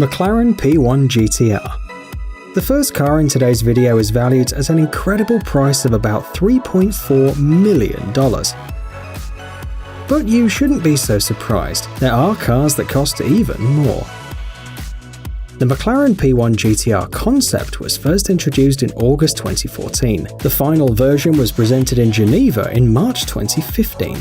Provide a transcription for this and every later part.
McLaren P1 GTR. The first car in today's video is valued at an incredible price of about $3.4 million. But you shouldn't be so surprised, there are cars that cost even more. The McLaren P1 GTR concept was first introduced in August 2014. The final version was presented in Geneva in March 2015.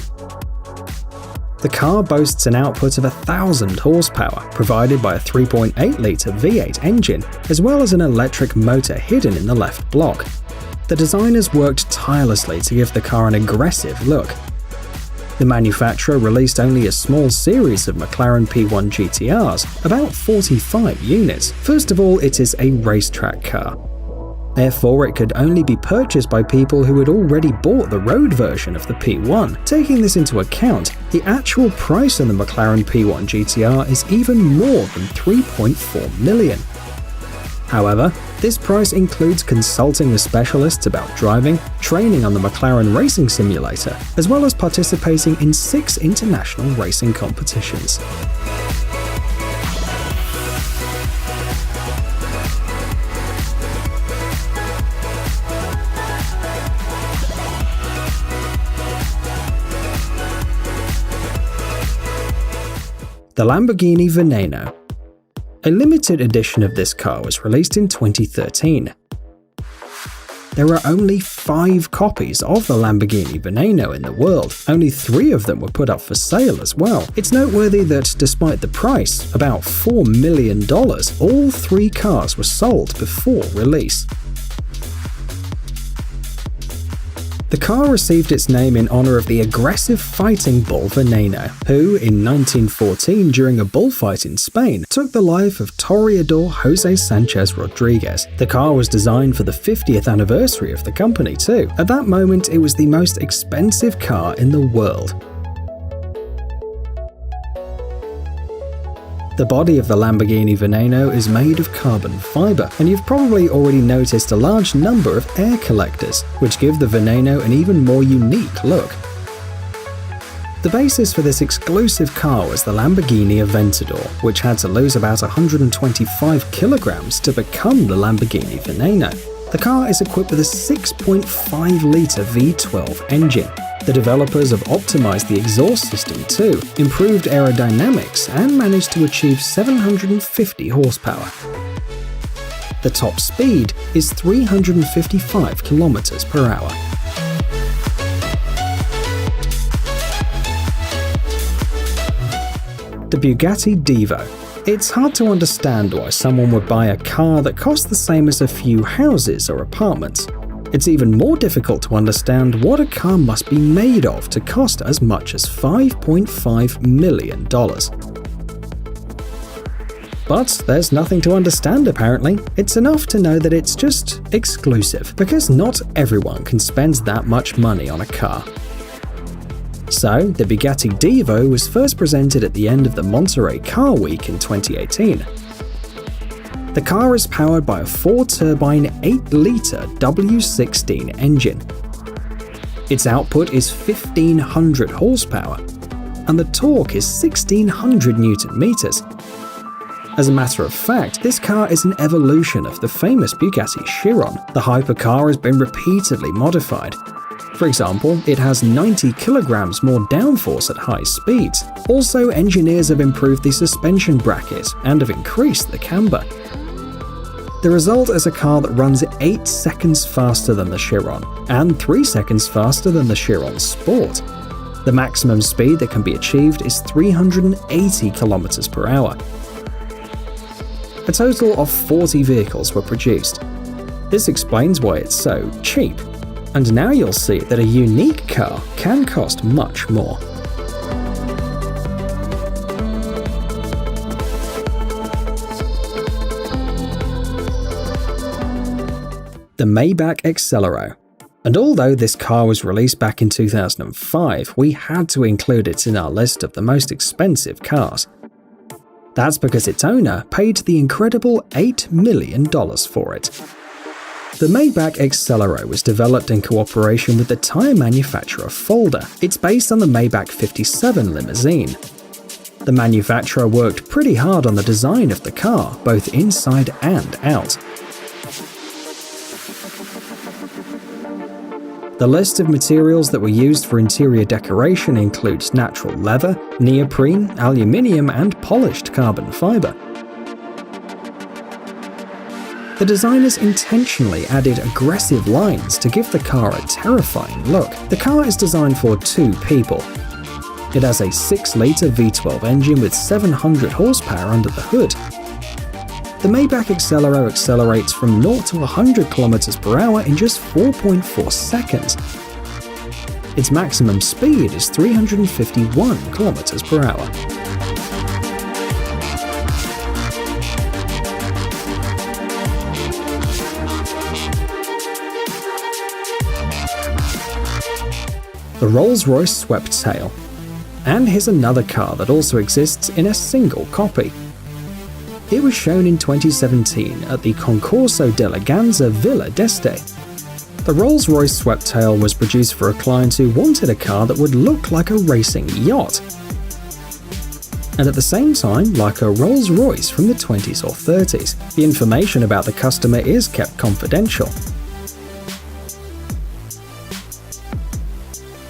The car boasts an output of 1,000 horsepower, provided by a 3.8-litre V8 engine, as well as an electric motor hidden in the left block. The designers worked tirelessly to give the car an aggressive look. The manufacturer released only a small series of McLaren P1 GTRs, about 45 units. First of all, it is a racetrack car. Therefore, it could only be purchased by people who had already bought the road version of the P1. Taking this into account, the actual price on the McLaren P1 GTR is even more than $3.4 million. However, this price includes consulting with specialists about driving, training on the McLaren Racing Simulator, as well as participating in 6 international racing competitions. The Lamborghini Veneno. A limited edition of this car was released in 2013. There are only 5 copies of the Lamborghini Veneno in the world. Only 3 of them were put up for sale as well. It's noteworthy that despite the price, about $4 million, all 3 cars were sold before release. The car received its name in honor of the aggressive fighting bull Veneno, who, in 1914 during a bullfight in Spain, took the life of Toreador Jose Sanchez Rodriguez. The car was designed for the 50th anniversary of the company too. At that moment, it was the most expensive car in the world. The body of the Lamborghini Veneno is made of carbon fiber, and you've probably already noticed a large number of air collectors, which give the Veneno an even more unique look. The basis for this exclusive car was the Lamborghini Aventador, which had to lose about 125 kilograms to become the Lamborghini Veneno. The car is equipped with a 6.5-litre V12 engine. The developers have optimized the exhaust system too, improved aerodynamics, and managed to achieve 750 horsepower. The top speed is 355 kilometers per hour. The Bugatti Divo. It's hard to understand why someone would buy a car that costs the same as a few houses or apartments. It's even more difficult to understand what a car must be made of to cost as much as $5.5 million. But there's nothing to understand apparently. It's enough to know that it's just exclusive, because not everyone can spend that much money on a car. So, the Bugatti Divo was first presented at the end of the Monterey Car Week in 2018. The car is powered by a 4-turbine 8-litre W16 engine. Its output is 1,500 horsepower, and the torque is 1,600 Newton meters. As a matter of fact, this car is an evolution of the famous Bugatti Chiron. The hypercar has been repeatedly modified. For example, it has 90 kilograms more downforce at high speeds. Also, engineers have improved the suspension bracket and have increased the camber. The result is a car that runs 8 seconds faster than the Chiron, and 3 seconds faster than the Chiron Sport. The maximum speed that can be achieved is 380 kilometers per hour. A total of 40 vehicles were produced. This explains why it's so cheap. And now you'll see that a unique car can cost much more. The Maybach Excelero. And although this car was released back in 2005, we had to include it in our list of the most expensive cars. That's because its owner paid the incredible $8 million for it. The Maybach Excelero was developed in cooperation with the tyre manufacturer Folder. It's based on the Maybach 57 limousine. The manufacturer worked pretty hard on the design of the car, both inside and out. The list of materials that were used for interior decoration includes natural leather, neoprene, aluminium, and polished carbon fiber. The designers intentionally added aggressive lines to give the car a terrifying look. The car is designed for 2 people. It has a 6-litre V12 engine with 700 horsepower under the hood. The Maybach Accelero accelerates from 0 to 100 km/h in just 4.4 seconds. Its maximum speed is 351 km/h. The Rolls-Royce Swept Tail. And here's another car that also exists in a single copy. It was shown in 2017 at the Concorso d'Eleganza Villa d'Este. The Rolls-Royce Swept Tail was produced for a client who wanted a car that would look like a racing yacht, and at the same time like a Rolls-Royce from the 20s or 30s. The information about the customer is kept confidential.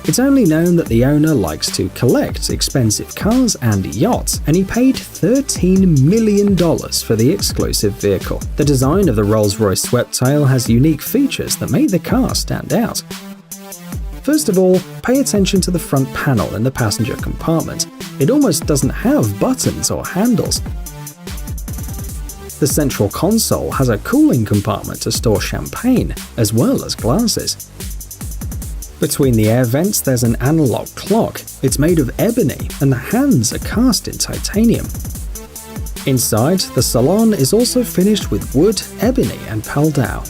It's only known that the owner likes to collect expensive cars and yachts, and he paid $13 million for the exclusive vehicle. The design of the Rolls-Royce Swept Tail has unique features that make the car stand out. First of all, pay attention to the front panel in the passenger compartment. It almost doesn't have buttons or handles. The central console has a cooling compartment to store champagne, as well as glasses. Between the air vents there's an analog clock. It's made of ebony and the hands are cast in titanium. Inside, the salon is also finished with wood, ebony and Paldau.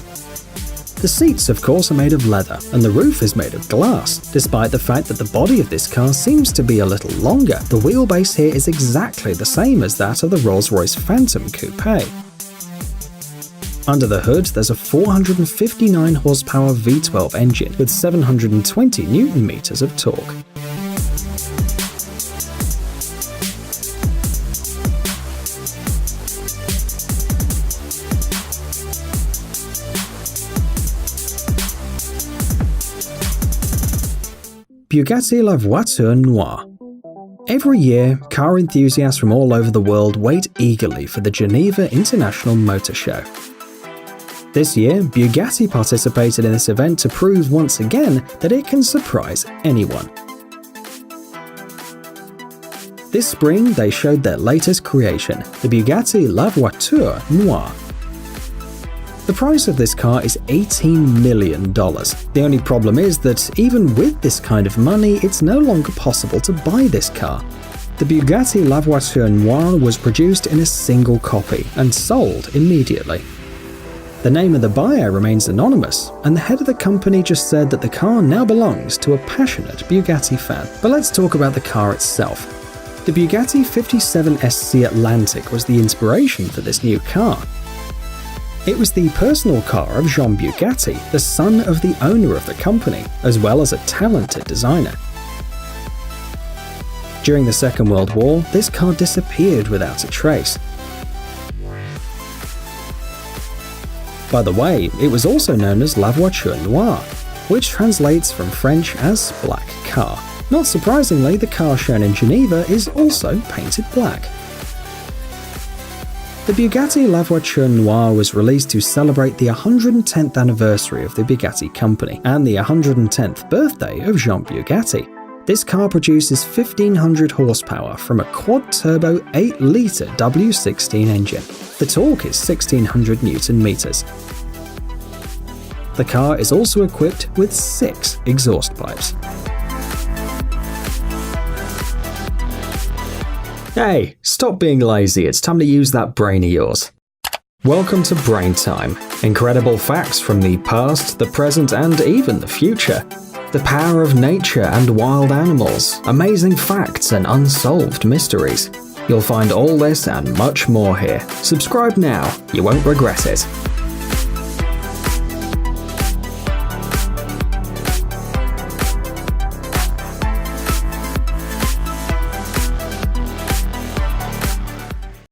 The seats of course are made of leather and the roof is made of glass. Despite the fact that the body of this car seems to be a little longer, the wheelbase here is exactly the same as that of the Rolls-Royce Phantom Coupe. Under the hood, there's a 459 horsepower V12 engine with 720 Nm of torque. Bugatti La Voiture Noire. Every year, car enthusiasts from all over the world wait eagerly for the Geneva International Motor Show. This year, Bugatti participated in this event to prove once again that it can surprise anyone. This spring, they showed their latest creation, the Bugatti La Voiture Noire. The price of this car is $18 million. The only problem is that even with this kind of money, it's no longer possible to buy this car. The Bugatti La Voiture Noire was produced in a single copy and sold immediately. The name of the buyer remains anonymous, and the head of the company just said that the car now belongs to a passionate Bugatti fan. But let's talk about the car itself. The Bugatti 57SC Atlantic was the inspiration for this new car. It was the personal car of Jean Bugatti, the son of the owner of the company, as well as a talented designer. During the Second World War, this car disappeared without a trace. By the way, it was also known as La Voiture Noire, which translates from French as black car. Not surprisingly, the car shown in Geneva is also painted black. The Bugatti La Voiture Noire was released to celebrate the 110th anniversary of the Bugatti company and the 110th birthday of Jean Bugatti. This car produces 1500 horsepower from a quad-turbo 8-litre W16 engine. The torque is 1600 Nm. The car is also equipped with 6 exhaust pipes. Hey, stop being lazy, it's time to use that brain of yours. Welcome to Brain Time. Incredible facts from the past, the present, and even the future. The power of nature and wild animals, amazing facts and unsolved mysteries. You'll find all this and much more here. Subscribe now, you won't regret it.